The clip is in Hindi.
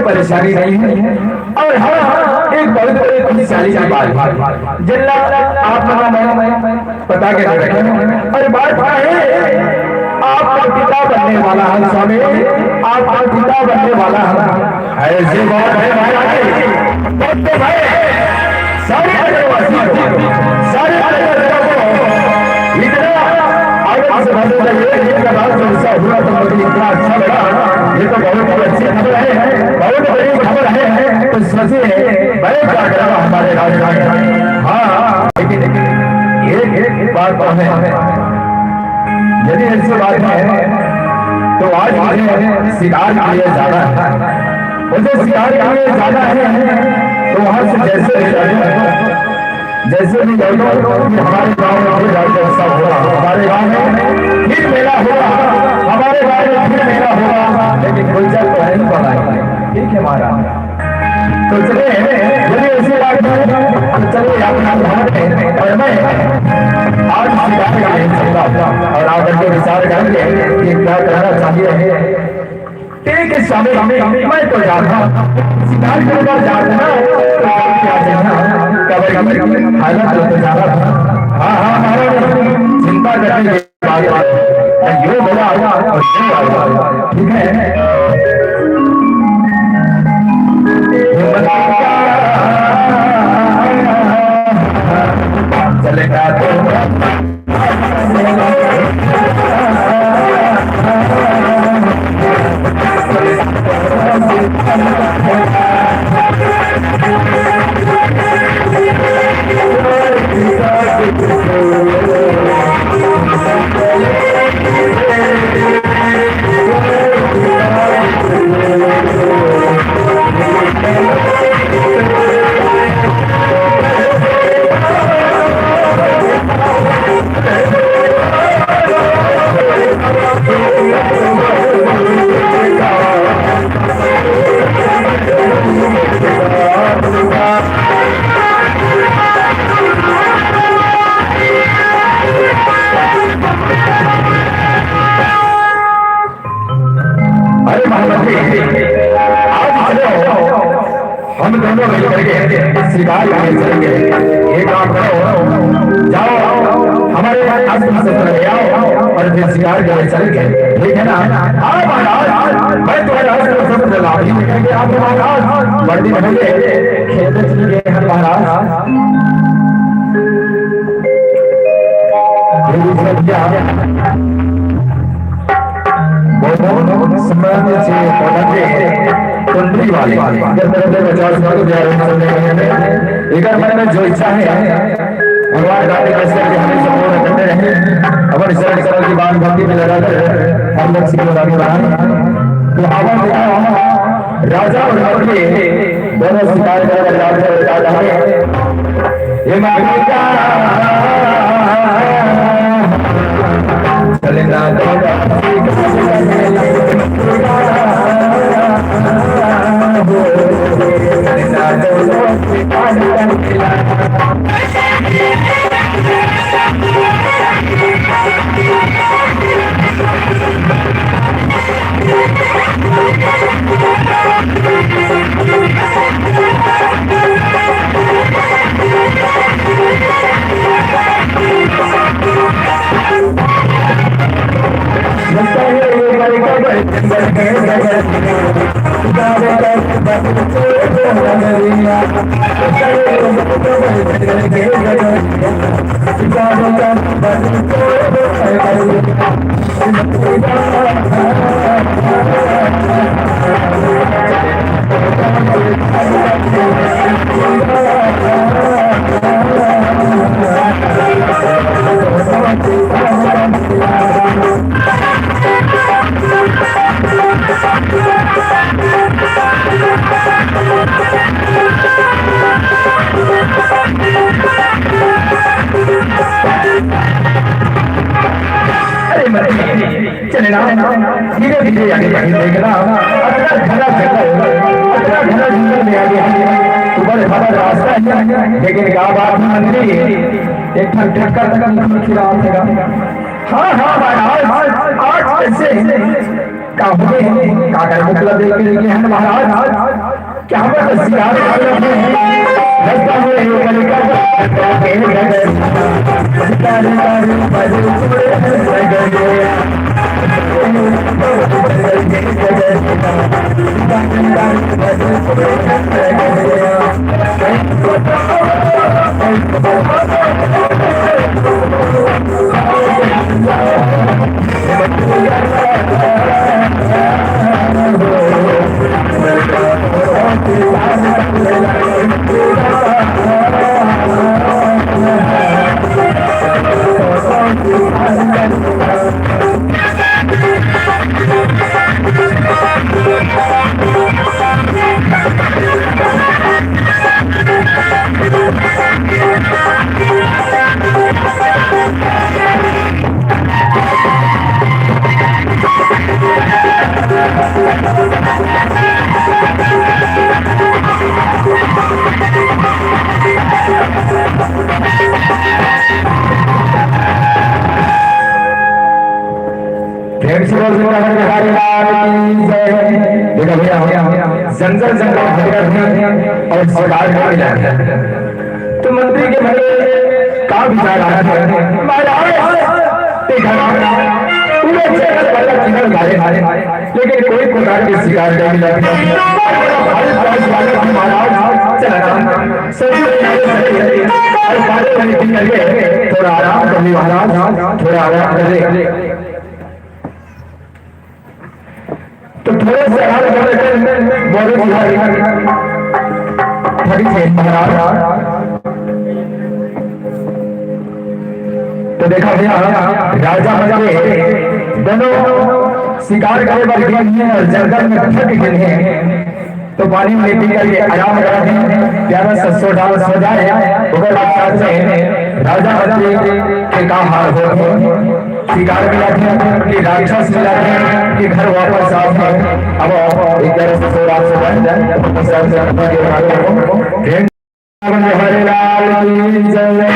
परेशानी नहीं है। और हाँ, एक बहुत बड़ी खुशहाली की बात जिल्ला आप मैं पता के रखें। और बात है आपका पिता बनने वाला है स्वामी, आपका पिता बनने वाला है। ऐसी बात है भाई, सारे सारे इतना आगे से बढ़ते जाइए। हुआ तो मुझे इतना अच्छा लगा। ये तो बहुत अच्छी खबर है, बहुत बड़ी खबर है। तो सोचिए बड़े क्या करेगा हमारे राज्य में। हाँ लेकिन एक बात तो है, यदि ऐसी बात है तो आज मुझे शिकार के लिए जाना है। मुझे शिकार के लिए जाना है तो वहां से जैसे भी हमारे गांव में जैसा होगा, हमारे गांव में फिर मेला होगा, हमारे गांव में फिर मेला होगा। लेकिन गुलजार तो है नहीं बनाएंगे, ठीक है महाराज। तो चले यदि ऐसी बात है चलिए अपना भारत और मैं आज शिकार के लिए चलता और आकर के विचार करेंगे कि क्या करना चाहिए। ठीक है स्वामी, मैं तो जानता शिकार करना जानना हालत तो जाना था। हाँ हाँ महाराज, चिंता करने की बात यो बोला और ठीक है। चलेगा तो हम दोनों मिलकर के शिकार चलेंगे। एक काम करो, जाओ हमारे आश्रम से चले आओ और फिर शिकार करने चलेंगे, ठीक है ना। हाँ महाराज, मैं तुम्हारे आश्रम से चला निकलेंगे। आप महाराज बड़ी बनेंगे खेलने चलेंगे हर महाराज। सम्मान से कुंडली वाले मन में जो इच्छा है भगवान राधे कृष्ण के हमें संपूर्ण करते रहे। अगर इस तरह की बात भक्ति में लगा कर हम लोग सीखो आगे बढ़ाएं तो हवा राजा और मंत्री दोनों शिकार कर राजा चलेगा धीरे धीरे आगे देखना। घना जंगल में आगे ऊपर हवा रास्ता है, लेकिन गाँव मंदिर एक ठक्कर तक खिला। हाँ हाँ आज कैसे काहे काकर मतलब देख के हैं महाराज क्या हम शिकार कर रहे हैं रास्ता में कलिका के गए शिकार कर बड़े छोड़े गए जंगल जंगल और सरकार तो मंत्री के भले का विचार आया था लेकिन कोई प्रकार के शिकार नहीं मिला थोड़ा आराम कर महाराज थोड़ा आराम करे तो थोड़े से आराम करके बोले थोड़ी से महाराज तो देखा भैया राजा बने दोनों शिकार करे वाले और जंगल में थक गए हैं तो पानी में पी करके आराम कर रहे हैं प्यारा सो जाए राजा बने के काम हार हो शिकार मिला कि राक्षस मिला कि घर वापस आओ अब एक तरह से रात से बन जाए हरे लाल की जय